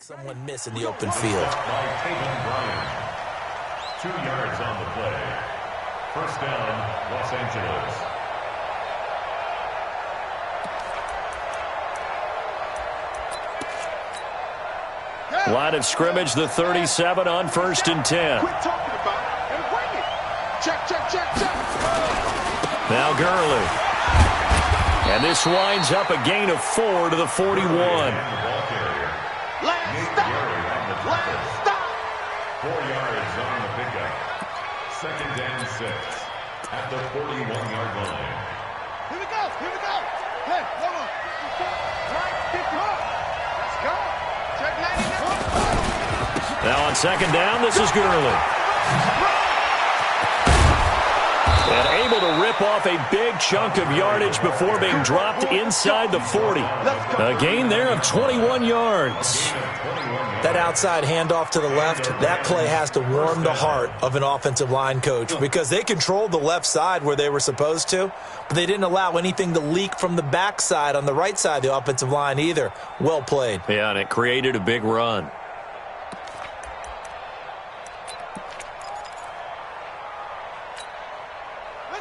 Someone miss in the open field. 2 yards on the play. First down, Los Angeles. Line of scrimmage, the 37 on 1st and 10. Quit talking about it and bring it. Check. Now Gurley. And this winds up a gain of 4 to the 41. Last stop. 4 yards on the pickup. 2nd and 6 at the 41-yard line. Here we go. Hey, hold on. Right, 50. Let's go. Check 99. Now on 2nd down, this is Gurley. And able to rip off a big chunk of yardage before being dropped inside the 40. A gain there of 21 yards. That outside handoff to the left, that play has to warm the heart of an offensive line coach because they controlled the left side where they were supposed to, but they didn't allow anything to leak from the backside on the right side of the offensive line either. Well played. Yeah, and it created a big run.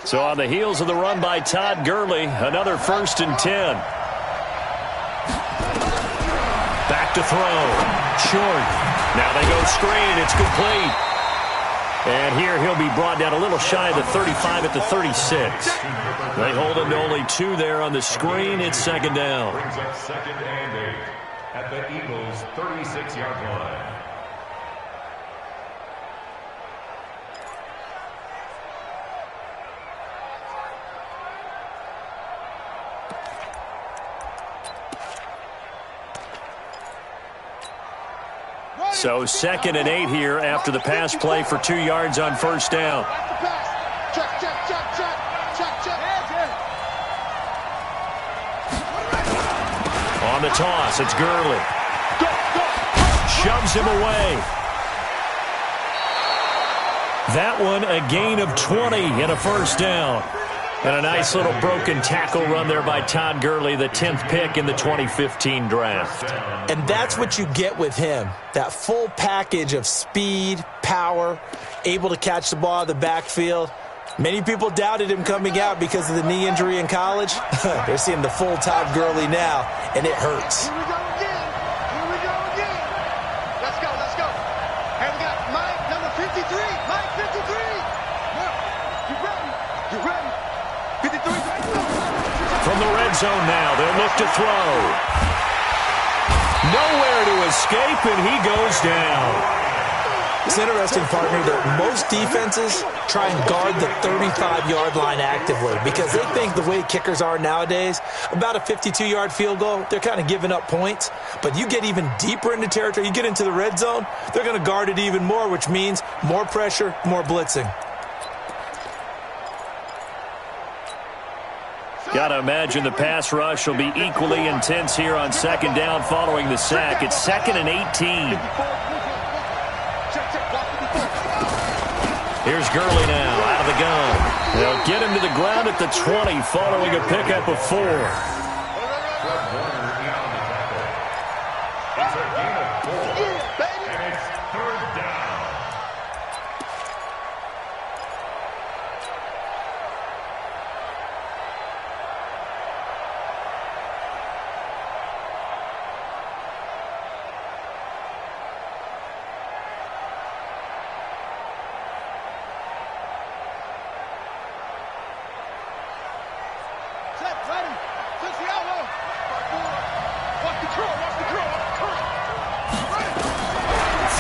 So on the heels of the run by Todd Gurley, another 1st and 10. Back to throw. Short. Now they go screen. It's complete. And here he'll be brought down a little shy of the 35 at the 36. They hold him to only 2 there on the screen. It's 2nd down. Brings up 2nd and 8 at the Eagles' 36-yard line. So 2nd and 8 here after the pass play for 2 yards on 1st down. Check. On the toss, it's Gurley. Shoves him away. That one a gain of 20 and a 1st down. And a nice little broken tackle run there by Todd Gurley, the 10th pick in the 2015 draft. And that's what you get with him, that full package of speed, power, able to catch the ball out of the backfield. Many people doubted him coming out because of the knee injury in college. They're seeing the full Todd Gurley now, and it hurts. Here we go again. Let's go. And we got Mike, number 53. Mike, 53. Now, you ready? 53. From the red zone now, they'll look to throw. Nowhere to escape, and he goes down. It's interesting, partner, that most defenses try and guard the 35-yard line actively because they think the way kickers are nowadays, about a 52-yard field goal, they're kind of giving up points. But you get even deeper into territory, you get into the red zone, they're going to guard it even more, which means more pressure, more blitzing. Got to imagine the pass rush will be equally intense here on 2nd down following the sack. It's 2nd and 18. Here's Gurley now out of the gun. They'll get him to the ground at the 20 following a pickup of 4. It's a gain of 4, and it's 3rd down.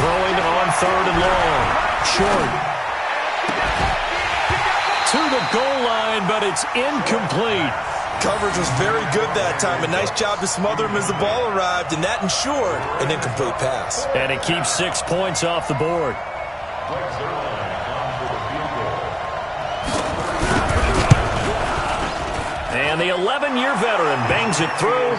Throwing on 3rd and long. Short. To the goal line, but it's incomplete. Coverage was very good that time. A nice job to smother him as the ball arrived, and that ensured an incomplete pass. And it keeps 6 points off the board. And the 11-year veteran bangs it through.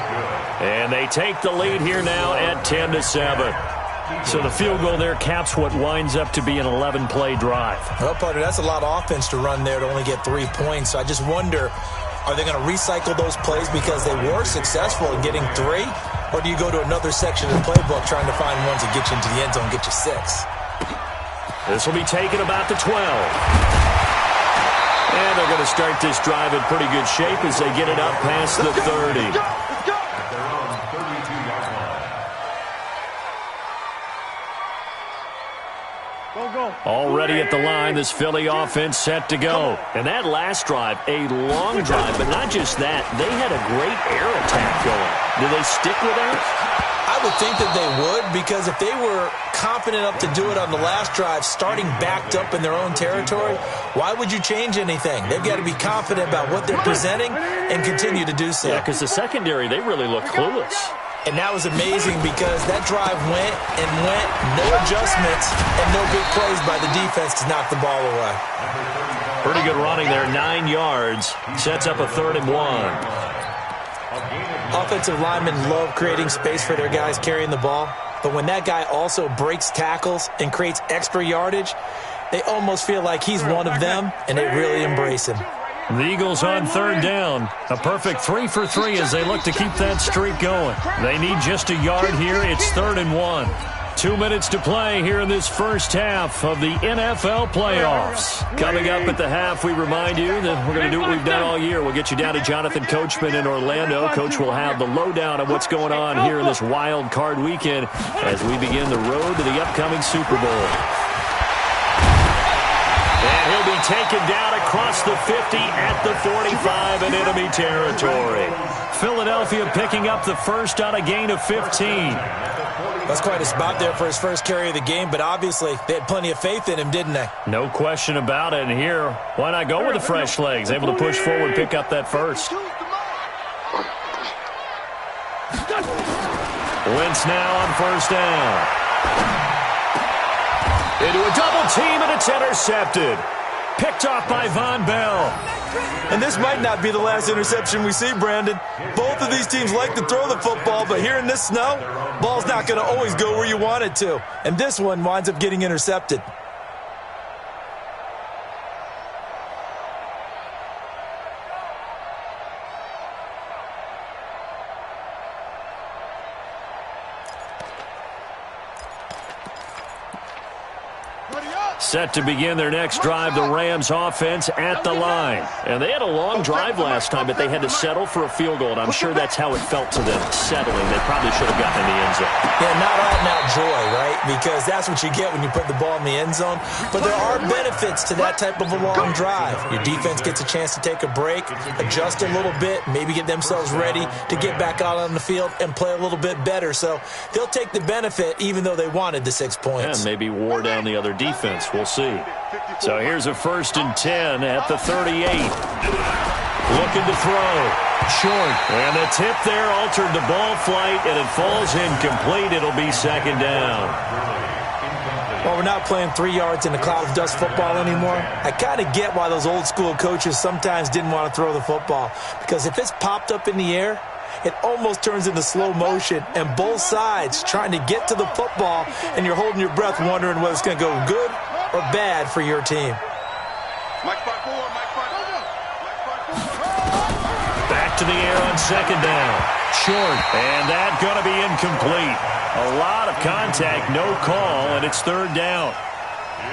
And they take the lead here now at 10-7. So the field goal there caps what winds up to be an 11-play drive. Well, partner, that's a lot of offense to run there to only get 3 points. So I just wonder, Are they going to recycle those plays because they were successful in getting 3? Or do you go to another section of the playbook trying to find ones that get you into the end zone and get you 6? This will be taken about the 12. And they're going to start this drive in pretty good shape as they get it up past the 30. Already at the line, this Philly offense set to go. And that last drive, a long drive, but not just that. They had a great air attack going. Do they stick with that? I would think that they would, because if they were confident enough to do it on the last drive, starting backed up in their own territory, why would you change anything? They've got to be confident about what they're presenting and continue to do so. Yeah, because the secondary, they really look clueless. And that was amazing because that drive went and went, no adjustments, and no big plays by the defense to knock the ball away. Pretty good running there, 9 yards. Sets up a 3rd and 1. Offensive linemen love creating space for their guys carrying the ball, but when that guy also breaks tackles and creates extra yardage, they almost feel like he's one of them, and they really embrace him. The Eagles on 3rd down. A perfect 3 for 3 as they look to keep that streak going. They need just a yard here. It's 3rd and 1. 2 minutes to play here in this first half of the NFL Playoffs. Coming up at the half, we remind you that we're going to do what we've done all year. We'll get you down to Jonathan Coachman in Orlando. Coach will have the lowdown of what's going on here in this wild card weekend as we begin the road to the upcoming Super Bowl. And he'll be taken down across the 50 at the 45 in enemy territory. Philadelphia picking up the first on a gain of 15. That's quite a spot there for his first carry of the game, but obviously they had plenty of faith in him, didn't they? No question about it. And here, why not go with the fresh legs? Able to push forward, pick up that first. Wentz now on 1st down. Into a double team, and it's intercepted. Picked off by Von Bell. And this might not be the last interception we see, Brandon. Both of these teams like to throw the football, but here in this snow, ball's not going to always go where you want it to. And this one winds up getting intercepted. Set to begin their next drive, the Rams offense at the line. And they had a long drive last time, but they had to settle for a field goal, and I'm sure that's how it felt to them, settling. They probably should have gotten in the end zone. Yeah, not out-and-out joy, right? Because that's what you get when you put the ball in the end zone. But there are benefits to that type of a long drive. Your defense gets a chance to take a break, adjust a little bit, maybe get themselves ready to get back out on the field and play a little bit better. So they'll take the benefit even though they wanted the 6 points. And maybe wore down the other defense. We'll see. So here's a 1st and 10 at the 38. Looking to throw. Short. And the tip there altered the ball flight, and it falls incomplete. It'll be 2nd down. Well, we're not playing 3 yards in a cloud of dust football anymore. I kind of get why those old school coaches sometimes didn't want to throw the football. Because if it's popped up in the air, it almost turns into slow motion, and both sides trying to get to the football, and you're holding your breath wondering whether it's going to go good or bad for your team. Back to the air on 2nd down. Short. And that's going to be incomplete. A lot of contact, no call, and it's 3rd down.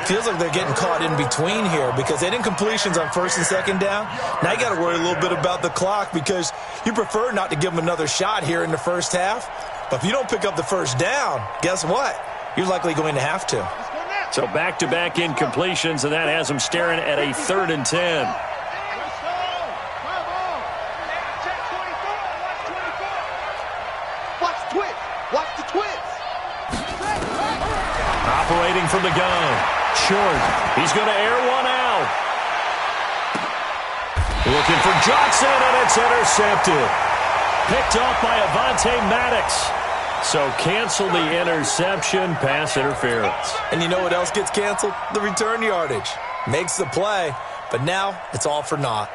Feels like they're getting caught in between here because they did incompletions on 1st and 2nd down. Now you got to worry a little bit about the clock because you prefer not to give them another shot here in the first half. But if you don't pick up the 1st down, guess what? You're likely going to have to. So back-to-back incompletions, and that has them staring at a 3rd and 10. Watch the twist. Operating from the gun. Short. He's going to air one out. Looking for Johnson, and it's intercepted. Picked off by Avonte Maddox. So cancel the interception, pass interference. And you know what else gets canceled? The return yardage. Makes the play, but now it's all for naught.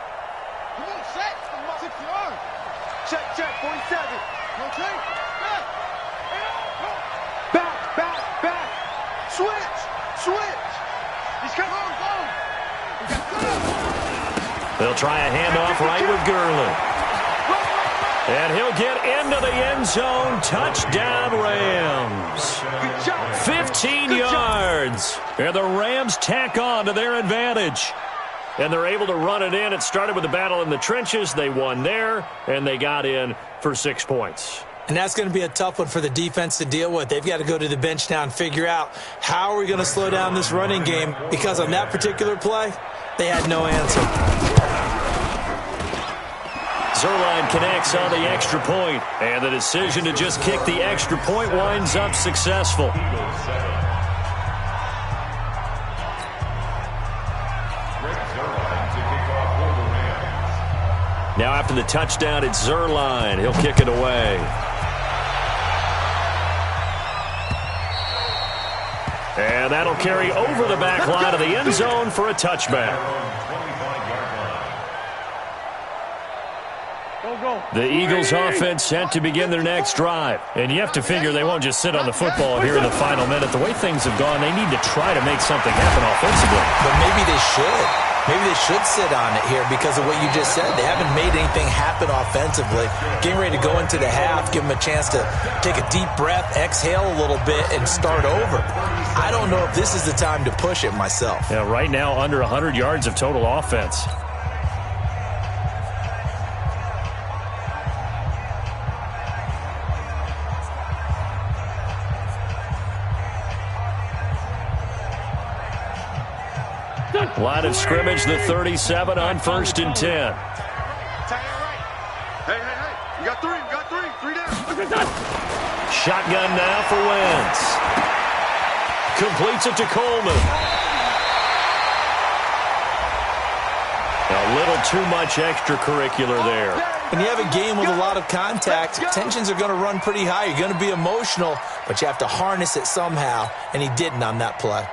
Come on, set. 6 yards. Check, 47. Okay. Back. Switch. He's coming on. They'll try a handoff right with Gurley. And he'll get into the end zone. Touchdown, Rams. 15 yards. And the Rams tack on to their advantage. And they're able to run it in. It started with a battle in the trenches. They won there, and they got in for 6 points. And that's going to be a tough one for the defense to deal with. They've got to go to the bench now and figure out how are we going to slow down this running game, because on that particular play, they had no answer. Zerline connects on the extra point, and the decision to just kick the extra point winds up successful. Now after the touchdown, it's Zerline. He'll kick it away. And that'll carry over the back line of the end zone for a touchback. The Eagles offense set to begin their next drive. And you have to figure they won't just sit on the football here in the final minute. The way things have gone, they need to try to make something happen offensively. But maybe they should. Maybe they should sit on it here because of what you just said. They haven't made anything happen offensively. Getting ready to go into the half, give them a chance to take a deep breath, exhale a little bit, and start over. I don't know if this is the time to push it myself. Yeah, right now under 100 yards of total offense. Line of scrimmage, the 37 on 1st and 10. Hey, you got three down. Shotgun now for Wentz. Completes it to Coleman. A little too much extracurricular there. When you have a game with a lot of contact, tensions are going to run pretty high. You're going to be emotional, but you have to harness it somehow, and he didn't on that play.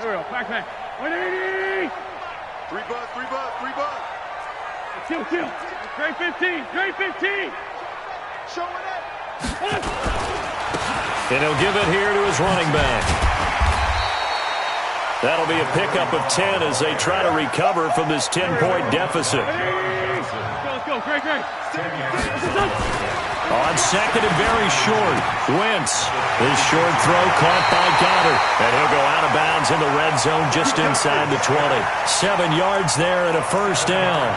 Back. 180. Three bud. Kill. Trey 15. Showing it. And he'll give it here to his running back. That'll be a pickup of 10 as they try to recover from this 10-point deficit. Let's go. Great. On second and very short, Wentz. His short throw caught by Goddard. And he'll go out of bounds in the red zone just inside the 20. 7 yards there and a first down.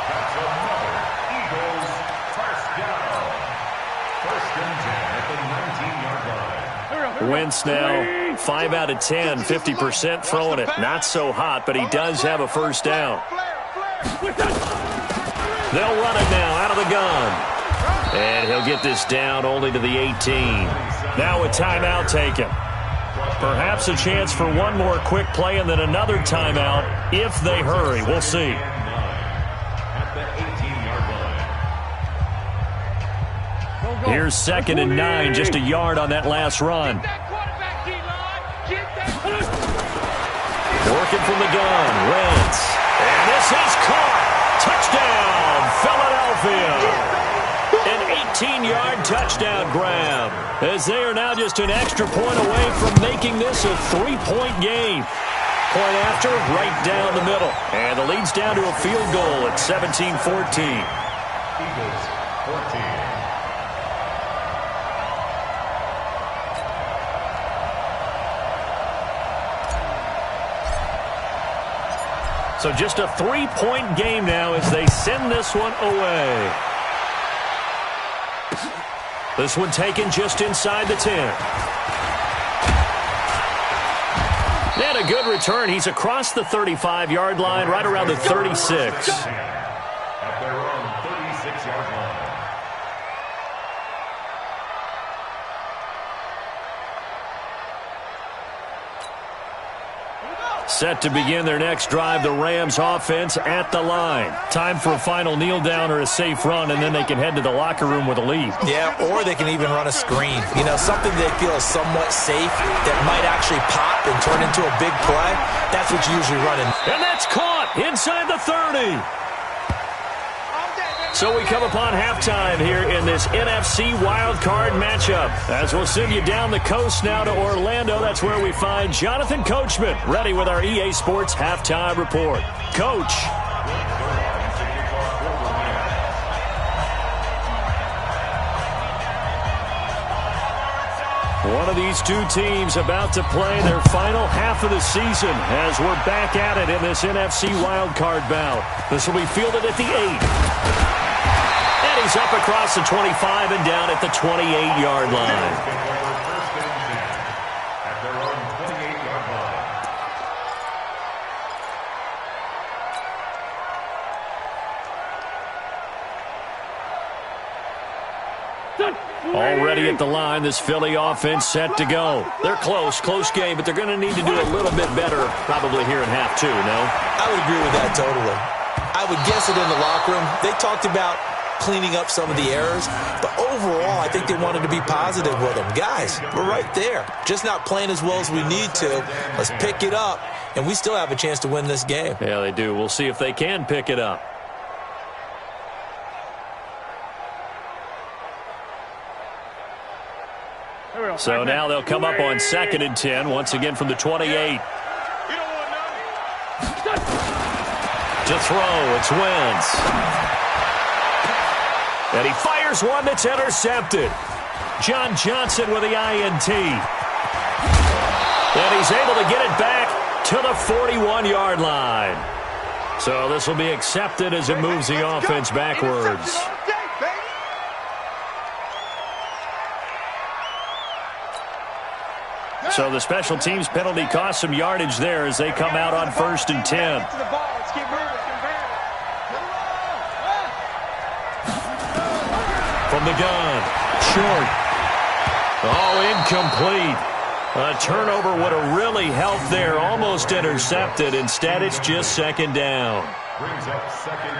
That's another Eagles first down. First and 10 at the 19-yard line. Wentz now 5 out of 10, 50% throwing it. Not so hot, but he does have a first down. They'll run it now out of the gun. And he'll get this down only to the 18. Now a timeout taken. Perhaps a chance for one more quick play and then another timeout if they hurry. We'll see. Here's 2nd and 9, just a yard on that last run. Working from the gun, Wentz. And this is caught. Touchdown, Philadelphia. An 18-yard touchdown grab, as they are now just an extra point away from making this a 3-point game. Point after, right down the middle. And the lead's down to a field goal at 17-14. Eagles 14. So just a 3-point game now as they send this one away. This one taken just inside the 10. And a good return. He's across the 35-yard line, right around the 36. At their own 36-yard line. Set to begin their next drive, the Rams offense at the line. Time for a final kneel down or a safe run, and then they can head to the locker room with a lead. Yeah, or they can even run a screen. You know, something they feel is somewhat safe that might actually pop and turn into a big play. That's what you usually run in. And that's caught inside the 30. So we come upon halftime here in this NFC wildcard matchup. As we'll send you down the coast now to Orlando, that's where we find Jonathan Coachman ready with our EA Sports halftime report. Coach. One of these two teams about to play their final half of the season as we're back at it in this NFC wildcard bout. This will be fielded at the 8. And he's up across the 25 and down at the 28-yard line. Already at the line, this Philly offense set to go. They're close game, but they're going to need to do a little bit better probably here in half two, no? I would agree with that totally. I would guess it in the locker room. They talked about cleaning up some of the errors, but overall, I think they wanted to be positive with them. Guys, we're right there. Just not playing as well as we need to. Let's pick it up, and we still have a chance to win this game. Yeah, they do. We'll see if they can pick it up. So now they'll come up on 2nd and 10, once again from the 28. To throw, it's Wentz. And he fires one that's intercepted. John Johnson with the INT. And he's able to get it back to the 41-yard line. So this will be accepted as it moves the offense backwards. So the special teams penalty cost some yardage there as they come out on 1st and 10. From the gun, short. Oh, incomplete. A turnover would have really helped there. Almost intercepted. Instead, it's just 2nd down.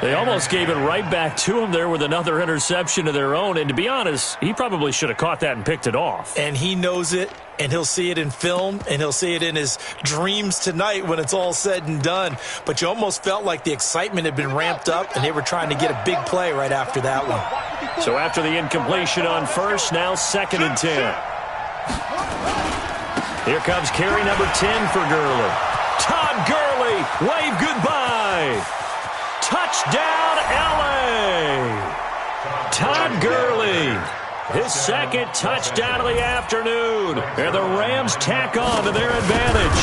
They almost gave it right back to him there with another interception of their own. And to be honest, he probably should have caught that and picked it off. And he knows it, and he'll see it in film, and he'll see it in his dreams tonight when it's all said and done. But you almost felt like the excitement had been ramped up, and they were trying to get a big play right after that one. So after the incompletion on 1st, now 2nd and 10. Here comes carry number 10 for Gurley. Todd Gurley, wave goodbye. Touchdown, L.A. Todd Gurley, his 2nd touchdown of the afternoon. And the Rams tack on to their advantage.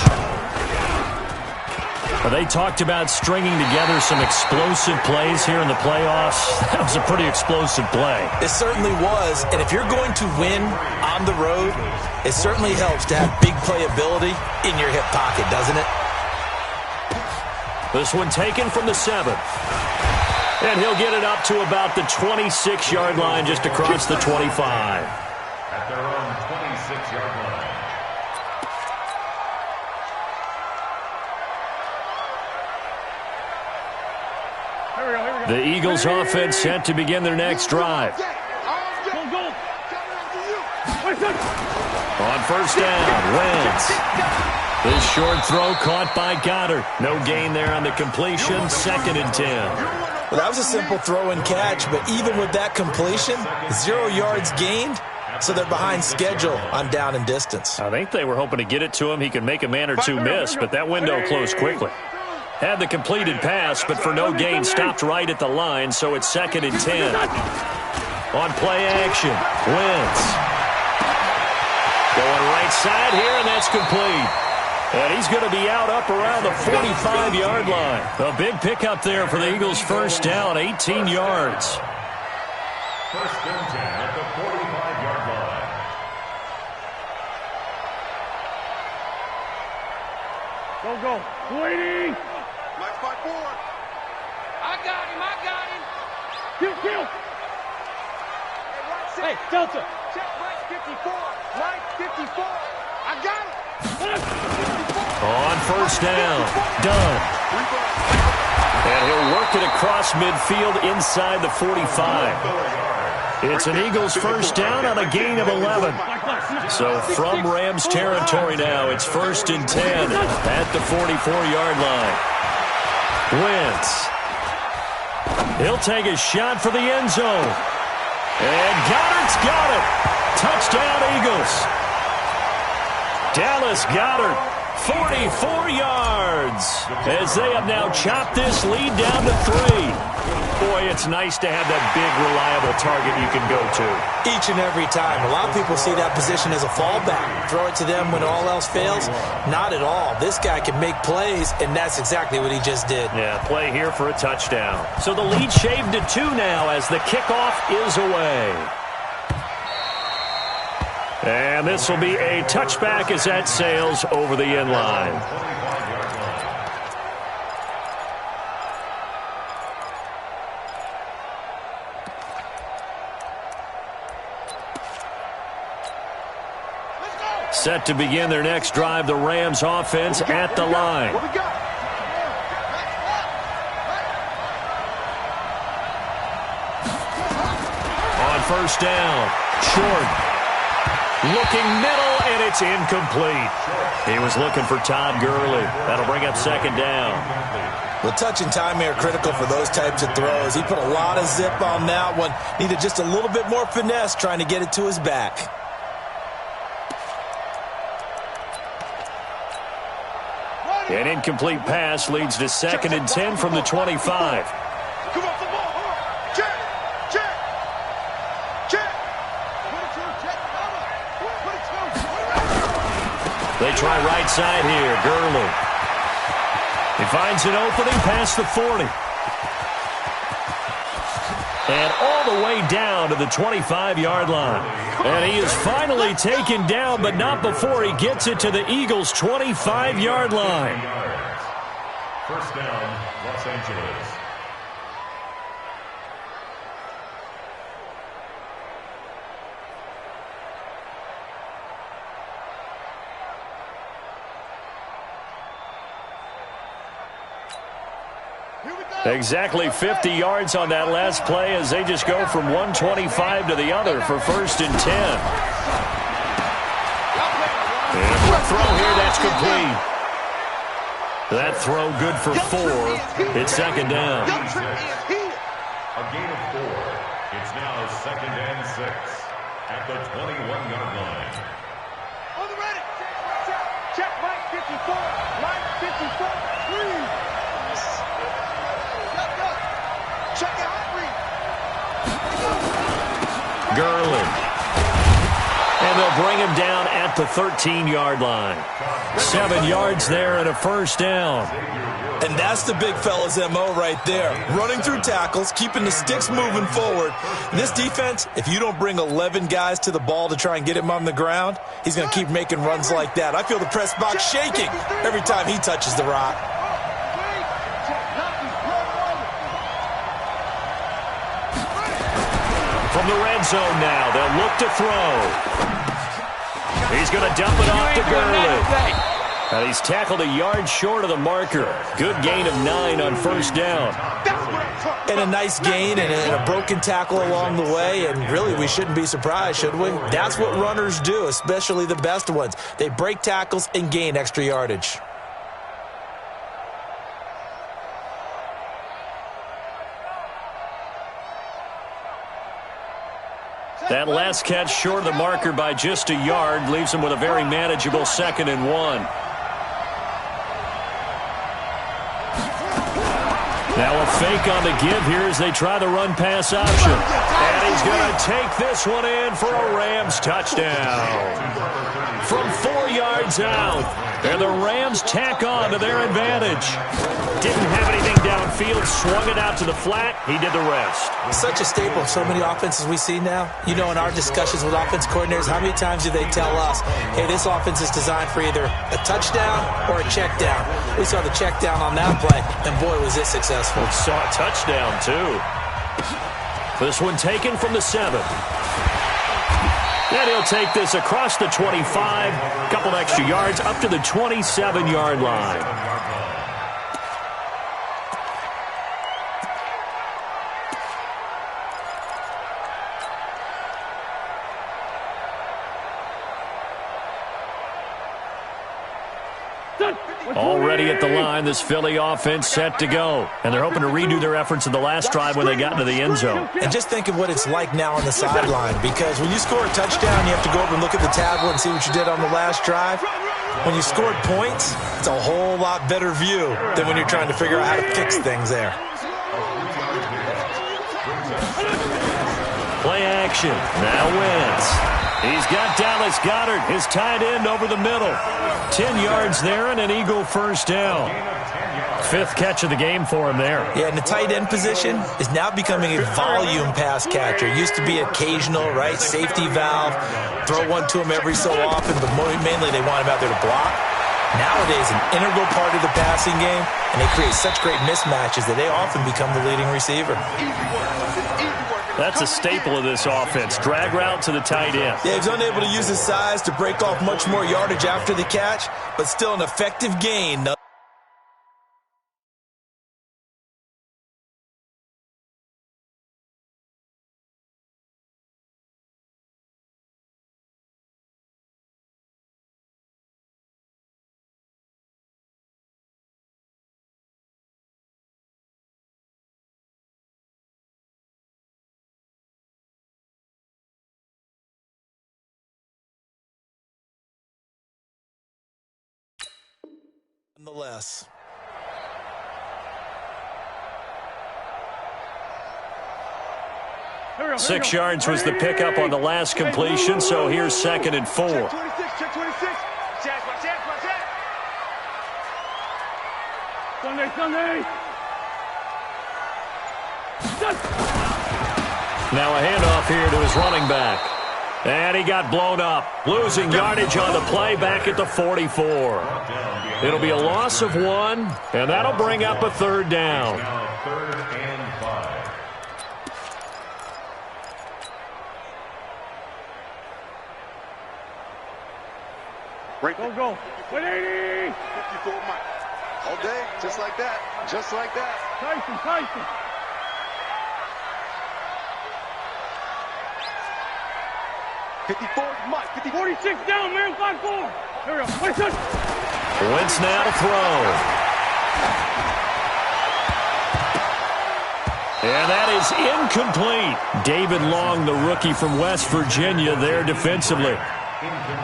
Well, they talked about stringing together some explosive plays here in the playoffs. That was a pretty explosive play. It certainly was. And if you're going to win on the road, it certainly helps to have big playability in your hip pocket, doesn't it? This one taken from the 7. And he'll get it up to about the 26-yard line just across the 25. At their own 26-yard line. The Eagles offense set to begin their next drive. On 1st down, Wentz. This short throw caught by Goddard. No gain there on the completion. 2nd and 10. Well, that was a simple throw and catch, but even with that completion, 0 yards gained, so they're behind schedule on down and distance. I think they were hoping to get it to him. He could make a man or two miss, but that window closed quickly. Had the completed pass, but for no gain, stopped right at the line, so it's 2nd and 10. On play action, Wentz. Going right side here, and that's complete. And he's going to be out up around the 45-yard line. A big pickup there for the Eagles' 1st down, 18 yards. 1st and 10 at the 45-yard line. Go. Waiting. Mike 5-4. I got him. Kill. Hey, Delta. Check Mike 54. Mike 54. I got it. On 1st down, done. And he'll work it across midfield inside the 45. It's an Eagles 1st down on a gain of 11. So from Rams territory now, it's 1st and 10 at the 44-yard line. Wentz. He'll take a shot for the end zone. And Goddard's got it. Touchdown, Eagles. Dallas Goedert, 44 yards, as they have now chopped this lead down to 3. Boy, it's nice to have that big, reliable target you can go to. Each and every time. A lot of people see that position as a fallback. Throw it to them when all else fails. Not at all. This guy can make plays, and that's exactly what he just did. Yeah, play here for a touchdown. So the lead shaved to 2 now as the kickoff is away. And this will be a touchback as that sails over the end line. Set to begin their next drive, the Rams offense at the line. On first down, short. Looking middle, and it's incomplete. He was looking for Todd Gurley. That'll bring up second down. Well, touch and timing are critical for those types of throws. He put a lot of zip on that one. Needed just a little bit more finesse trying to get it to his back. An incomplete pass leads to 2nd and 10 from the 25. They try right side here. Gurley. He finds an opening past the 40. And all the way down to the 25-yard line. And he is finally taken down, but not before he gets it to the Eagles' 25-yard line. First down, Los Angeles. Exactly 50 yards on that last play as they just go from 125 to the other for 1st and 10. And for a throw here, that's complete. That throw good for 4. It's 2nd down. A gain of 4. It's now 2nd and 6 at the 21-yard line. On the ready. Check Mike 54. Mike 54. Please. Check it out, Gurley. And they'll bring him down at the 13-yard line. 7 yards there and a first down. And that's the big fella's MO right there. Running through tackles, keeping the sticks moving forward. This defense, if you don't bring 11 guys to the ball to try and get him on the ground, he's going to keep making runs like that. I feel the press box shaking every time he touches the rock. From the red zone now, they'll look to throw. He's going to dump it off to Gurley. And he's tackled a yard short of the marker. Good gain of 9 on first down. And a nice gain and a broken tackle along the way. And really, we shouldn't be surprised, should we? That's what runners do, especially the best ones. They break tackles and gain extra yardage. That last catch short of the marker by just a yard leaves him with a very manageable 2nd and 1. Now a fake on the give here as they try the run-pass option. And he's going to take this one in for a Rams touchdown. From 4 yards out. And the Rams tack on to their advantage. Didn't have anything downfield, swung it out to the flat. He did the rest. Such a staple of so many offenses we see now. You know, in our discussions with offense coordinators, how many times do they tell us, hey, this offense is designed for either a touchdown or a check down. We saw the check down on that play, and boy, was it successful. We saw a touchdown, too. This one taken from the 7. And he'll take this across the 25, a couple extra yards, up to the 27-yard line. Already at the line, this Philly offense set to go. And they're hoping to redo their efforts in the last drive when they got into the end zone. And just think of what it's like now on the sideline, because when you score a touchdown, you have to go over and look at the tablet and see what you did on the last drive. When you scored points, it's a whole lot better view than when you're trying to figure out how to fix things there. Play action. Now Wentz. He's got Dallas Goedert, his tight end, over the middle. 10 yards there and an Eagle first down. 5th catch of the game for him there. Yeah, and the tight end position is now becoming a volume pass catcher. It used to be occasional, right? Safety valve, throw one to him every so often, but mainly they want him out there to block. Nowadays, an integral part of the passing game, and they create such great mismatches that they often become the leading receiver. That's a staple of this offense. Drag route to the tight end. Yeah, he's unable to use his size to break off much more yardage after the catch, but still an effective gain. Nonetheless. Here we go. 6 yards was the pickup on the last completion, so here's 2nd and 4. Check 26, check 26. Check, watch that. Sunday. Now a handoff here to his running back. And he got blown up. Losing yardage on the play back at the 44. It'll be a loss of 1, and that'll bring up a 3rd down. Now 3rd and 5. Break Go, go. 180. 54 Mike. All day, just like that. Just like that. Tyson. 54 Mike. 46 down, man. 5-4. Here we go. 26. Wentz now to throw. And that is incomplete. David Long, the rookie from West Virginia, there defensively.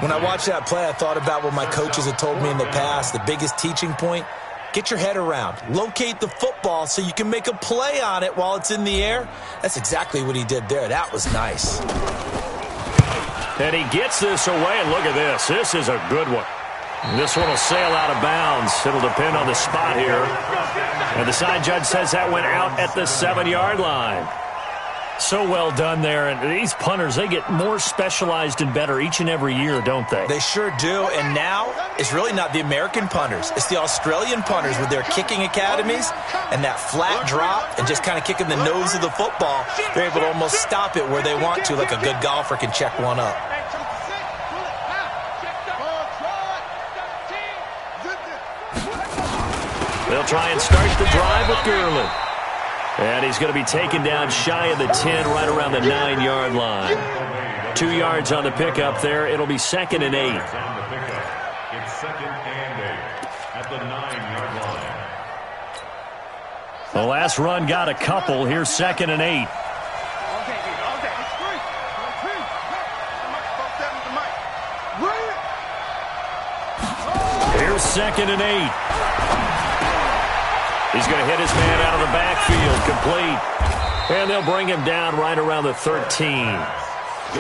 When I watched that play, I thought about what my coaches had told me in the past. The biggest teaching point, get your head around. Locate the football so you can make a play on it while it's in the air. That's exactly what he did there. That was nice. And he gets this away, and look at this. This is a good one. This one will sail out of bounds. It'll depend on the spot here. And the side judge says that went out at the 7-yard line. So well done there. And these punters, they get more specialized and better each and every year, don't they? They sure do. And now it's really not the American punters. It's the Australian punters with their kicking academies and that flat drop and just kind of kicking the nose of the football. They're able to almost stop it where they want to, like a good golfer can check one up. They'll try and start the drive with Gurley. And he's going to be taken down shy of the 10, right around the 9-yard line. 2 yards on the pickup there. It'll be 2nd and 8. On the pickup, it's 2nd and 8 at the 9-yard line. The last run got a couple. Here's 2nd and 8. Here's 2nd and 8. He's going to hit his man out of the backfield, complete. And they'll bring him down right around the 13.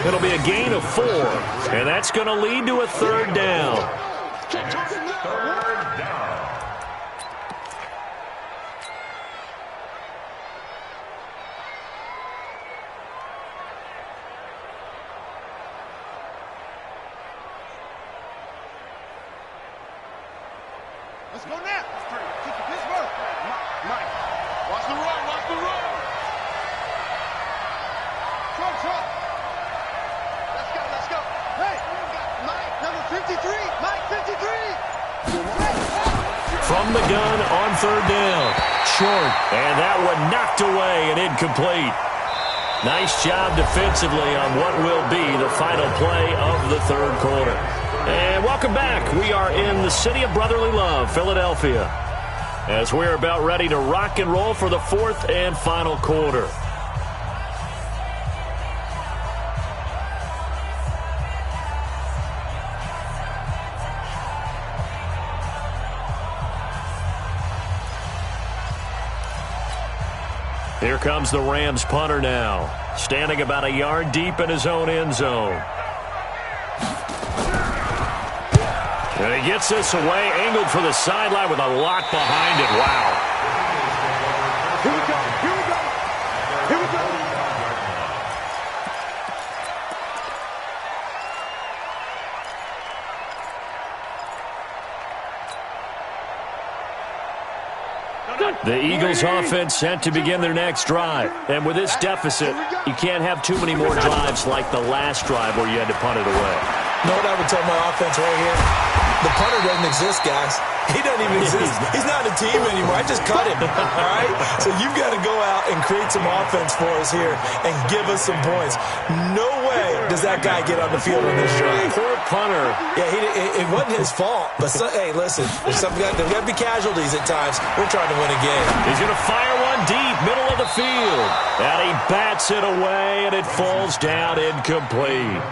It'll be a gain of 4, and that's going to lead to a 3rd down. 3rd down. Let's go now. Pittsburgh. Mike. Watch the run. Trump. Let's go. Hey, Mike, number 53. Mike, 53. From the gun on 3rd down. Short. And that one knocked away and incomplete. Nice job defensively on what will be the final play of the 3rd quarter. And welcome back. We are in the city of brotherly love, Philadelphia, as we're about ready to rock and roll for the fourth and final quarter. Here comes the Rams punter now, standing about a yard deep in his own end zone. And he gets this away, angled for the sideline with a lot behind it. Wow. Here we go. Here we go. Here we go. The Eagles offense set to begin their next drive. And with this deficit, you can't have too many more drives like the last drive where you had to punt it away. You know what I would tell my offense right here? The punter doesn't exist, guys. He doesn't even exist. He's not a team anymore. I just cut him, all right? So you've got to go out and create some offense for us here and give us some points. No way does that guy get on the field on this drive. Poor punter. Yeah, it wasn't his fault. But, hey, listen, there's got to be casualties at times. We're trying to win a game. He's going to fire one deep, middle of the field. And he bats it away, and it falls down incomplete.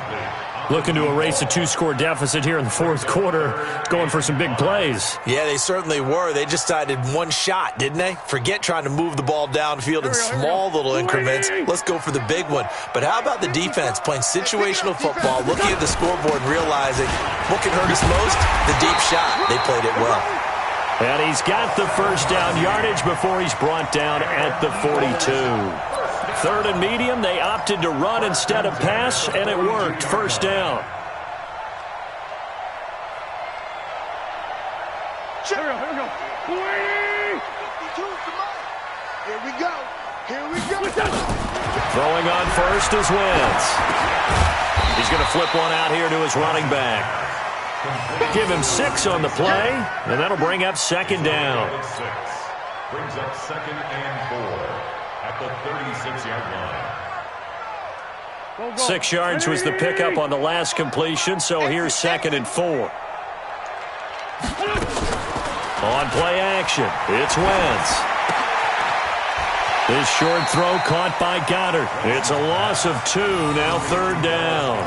Looking to erase a two-score deficit here in the fourth quarter, going for some big plays. Yeah, they certainly were. They just decided one shot, didn't they? Forget trying to move the ball downfield in small little increments. Let's go for the big one. But how about the defense playing situational football, looking at the scoreboard and realizing what can hurt us most? The deep shot. They played it well. And he's got the first down yardage before he's brought down at the 42. Third and medium, they opted to run instead of pass, and it worked. First down. Here we go. 52, here we go. Here we go. Throwing on first is Wentz. He's going to flip one out here to his running back. Give him 6 on the play, and that'll bring up second down. Brings up second and 4. At the 36-yard line. 6 yards was the pickup on the last completion, so here's second and 4. On play action, it's Wentz. This short throw caught by Goddard. It's a loss of 2, now third down.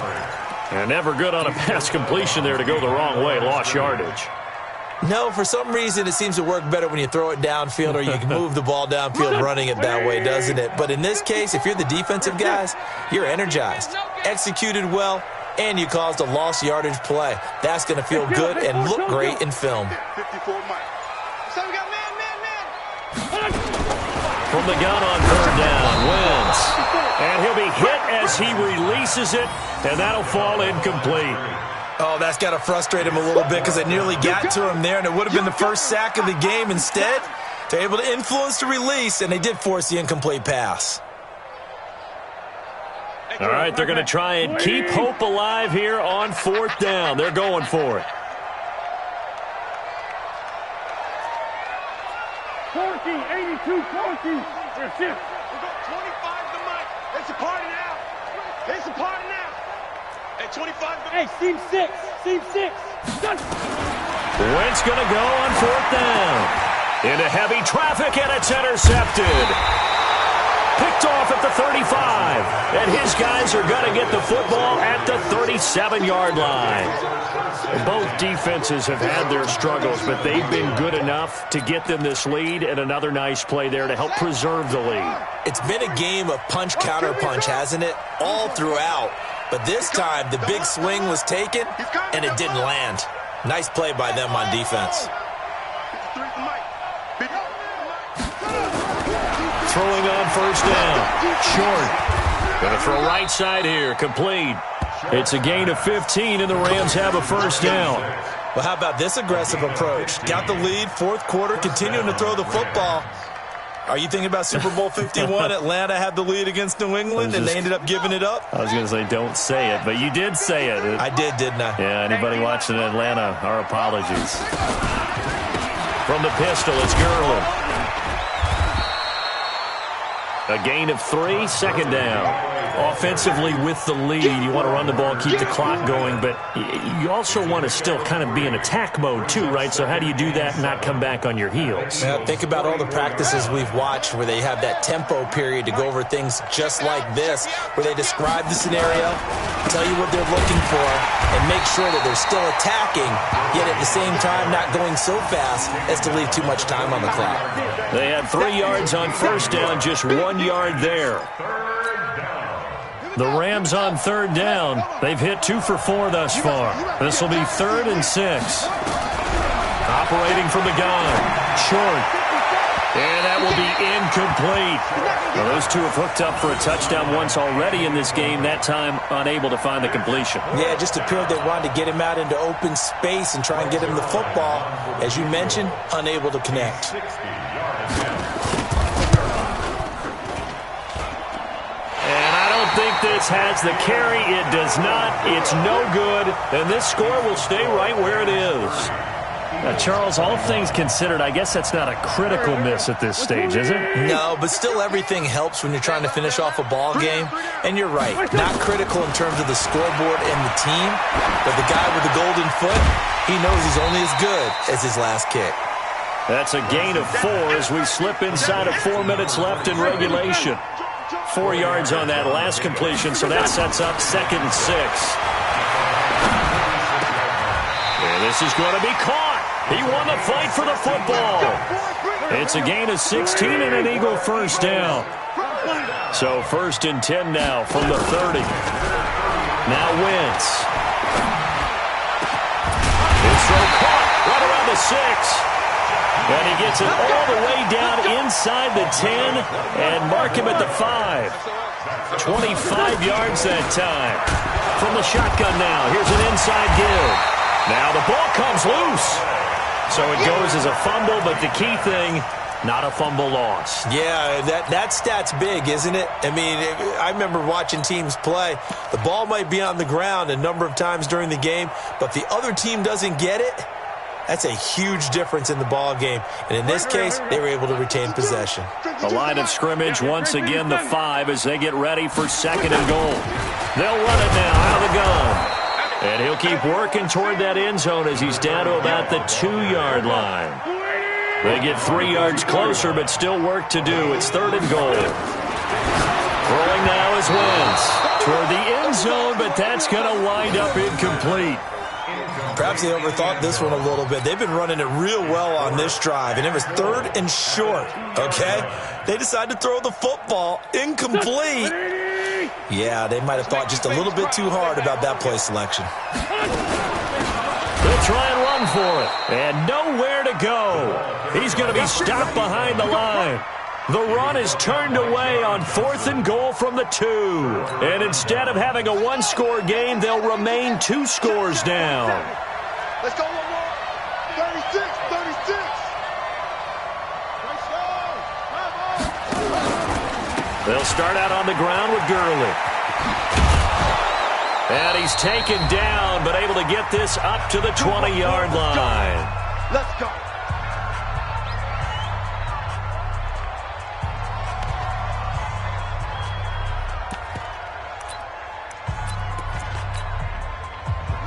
And never good on a pass completion there to go the wrong way, lost yardage. No, for some reason it seems to work better when you throw it downfield or you can move the ball downfield running it that way, doesn't it? But in this case, if you're the defensive guys, you're energized, executed well, and you caused a lost yardage play. That's going to feel good and look great in film. 54 Mike. So we got man. From the gun on third down, Wentz. And he'll be hit as he releases it, and that'll fall incomplete. Oh, that's got to frustrate him a little bit because it nearly got to him there, and it would have been the first sack of the game. Instead, they're able to influence the release, and they did force the incomplete pass. All right, they're going to try and keep hope alive here on fourth down. They're going for it. 82, 40. They're 6. We got 25 to Mike. It's a party now. It's a party now. Hey, 25. Hey, seam 6. Seam 6. Done. Wentz going to go on fourth down. Into heavy traffic, and it's intercepted. Picked off at the 35. And his guys are going to get the football at the 37-yard line. Both defenses have had their struggles, but they've been good enough to get them this lead, and another nice play there to help preserve the lead. It's been a game of punch-counter-punch, hasn't it? All throughout. But this time, the big swing was taken, and it didn't land. Nice play by them on defense. Throwing on first down. Short. Going to throw right side here. Complete. It's a gain of 15, and the Rams have a first down. Well, how about this aggressive approach? Got the lead, fourth quarter, continuing to throw the football. Are you thinking about Super Bowl 51? Atlanta had the lead against New England, and they ended up giving it up? I was going to say don't say it, but you did say it. I did, didn't I? Yeah, anybody watching Atlanta, our apologies. From the pistol, it's Gurley. A gain of 3, second down. Offensively with the lead, you want to run the ball, keep the clock going, but you also want to still kind of be in attack mode too, right? So how do you do that and not come back on your heels? Yeah, think about all the practices we've watched where they have that tempo period to go over things just like this, where they describe the scenario, tell you what they're looking for, and make sure that they're still attacking, yet at the same time not going so fast as to leave too much time on the clock. They had 3 yards on first down, just 1 yard there. The Rams on third down. They've hit 2 for 4 thus far. This will be 3rd and 6. Operating from the gun. Short. And that will be incomplete. Well, those two have hooked up for a touchdown once already in this game, that time unable to find the completion. Yeah, it just appeared they wanted to get him out into open space and try and get him the football. As you mentioned, unable to connect. I think this has the carry. It does not. It's no good. And this score will stay right where it is. Now, Charles, all things considered, I guess that's not a critical miss at this stage, is it? No, but still everything helps when you're trying to finish off a ball game. And you're right, not critical in terms of the scoreboard and the team. But the guy with the golden foot, he knows he's only as good as his last kick. That's a gain of 4 as we slip inside of 4 minutes left in regulation. 4 yards on that last completion, so that sets up 2nd and 6. And this is going to be caught. He won the fight for the football. It's a gain of 16 and an Eagle first down. So 1st and 10 now from the 30. Now Wentz. His throw caught right around the 6. And he gets it all the way down inside the 10 and mark him at the 5. 25 yards that time. From the shotgun now. Here's an inside give. Now the ball comes loose. So it goes as a fumble, but the key thing, not a fumble loss. Yeah, that stat's big, isn't it? I mean, I remember watching teams play. The ball might be on the ground a number of times during the game, but the other team doesn't get it. That's a huge difference in the ball game. And in this case, they were able to retain possession. The line of scrimmage, once again, the 5 as they get ready for 2nd and goal. They'll run it now out of the gun. And he'll keep working toward that end zone as he's down to about the 2-yard line. They get 3 yards closer, but still work to do. It's 3rd and goal. Throwing now is Wentz toward the end zone, but that's going to wind up incomplete. Perhaps they overthought this one a little bit. They've been running it real well on this drive, and it was 3rd and short, okay? They decided to throw the football incomplete. Yeah, they might have thought just a little bit too hard about that play selection. They'll try and run for it, and nowhere to go. He's going to be stopped behind the line. The run is turned away on 4th and goal from the 2. And instead of having a 1-score game, they'll remain 2 scores down. Let's go one more. 36, 36. They'll start out on the ground with Gurley. And he's taken down, but able to get this up to the 20-yard line. Let's go.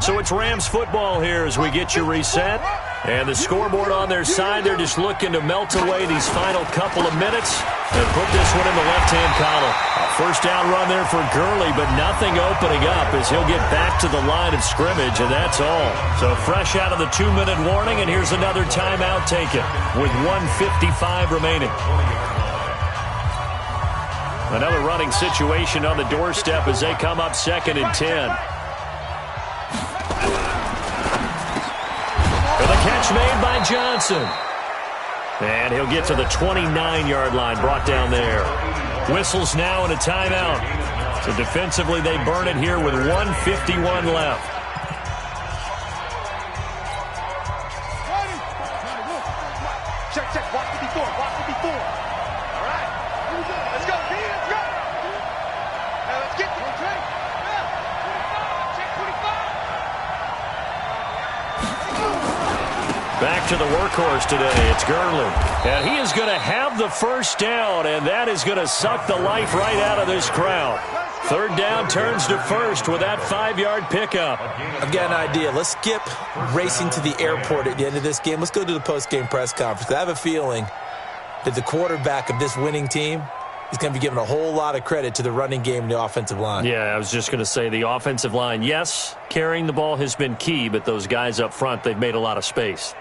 So it's Rams football here as we get you reset. And the scoreboard on their side, they're just looking to melt away these final couple of minutes and put this one in the left-hand column. A first down run there for Gurley, but nothing opening up as he'll get back to the line of scrimmage, and that's all. So fresh out of the 2-minute warning, and here's another timeout taken with 1:55 remaining. Another running situation on the doorstep as they come up 2nd and 10. For the catch made by Johnson. And he'll get to the 29-yard line, brought down there. Whistles now and a timeout. So defensively, they burn it here with 1:51 left. Check, check. Watch the before. Watch the before. All right. Let's go. Let's go. Now let's get this. Check 25. Back to the workhorse today. It's Gurley. And he is going to have the first down, and that is going to suck the life right out of this crowd. Third down turns to first with that 5-yard pickup. I've got an idea. Let's skip racing to the airport at the end of this game. Let's go to the post-game press conference. I have a feeling that the quarterback of this winning team is going to be giving a whole lot of credit to the running game and the offensive line. Yeah, I was just going to say the offensive line, yes, carrying the ball has been key, but those guys up front, they've made a lot of space.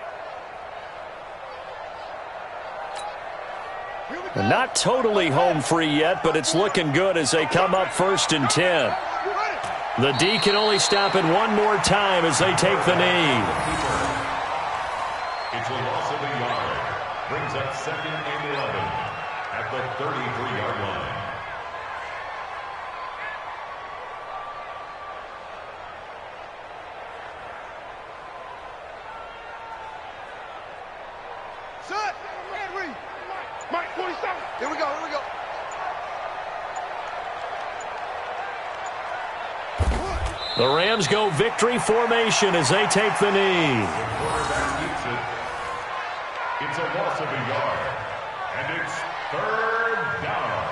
And not totally home free yet, but it's looking good as they come up 1st and 10. The D can only stop it one more time as they take the knee. It's a loss of a yard. Brings up 2nd and 11 at the 33-yard line. Set. Henry. Mike 47. Here we go. Here we go. The Rams go victory formation as they take the knee. Quarterback keeps it. It's a loss of a yard. And it's 3rd down.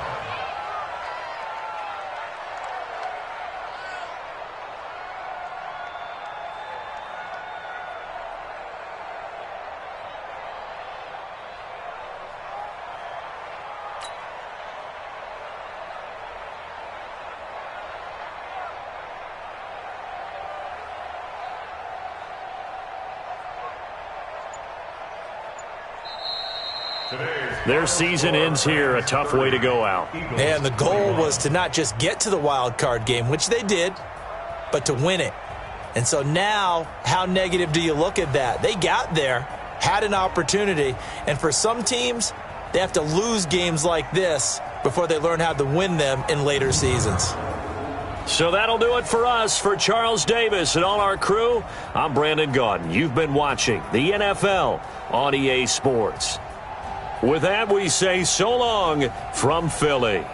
Their season ends here, a tough way to go out. And the goal was to not just get to the wild card game, which they did, but to win it. And so now, how negative do you look at that? They got there, had an opportunity, and for some teams, they have to lose games like this before they learn how to win them in later seasons. So that'll do it for us. For Charles Davis and all our crew, I'm Brandon Gaudin. You've been watching the NFL on EA Sports. With that, we say so long from Philly.